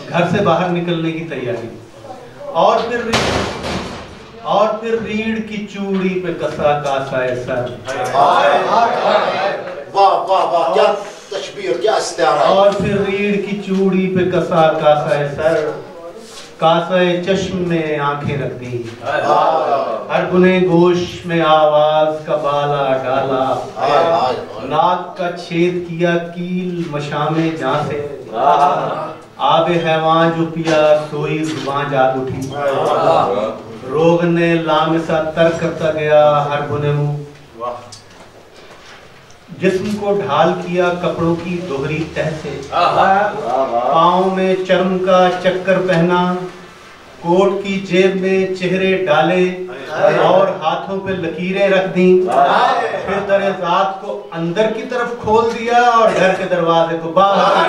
घर से बाहर निकलने की तैयारी। और फिर रीढ़ की चूड़ी पे कसा कासा सर। वाह वाह वाह, क्या तशबीह, क्या इस्तिआरा। और फिर रीढ़ की चूड़ी पे कसा कासा सर, कासाए चश्म में आंखें रख दी, हर गुने गोश में आवाज का बाला डाला, नाक का छेद किया कील मशामे जहां से, आबे हैवान जो पिया सोई जुबान जाग उठी, रोग ने लामिसा तर करता गया हर गुने मुंह, जिस्म को ढाल किया कपड़ों की दोहरी तह से, पाँव में चर्म का चक्कर पहना, कोट की जेब में चेहरे डाले और हाथों पे लकीरें रख दी, फिर दर-ए-ज़ात को अंदर की तरफ खोल दिया और घर के दरवाजे को बाहर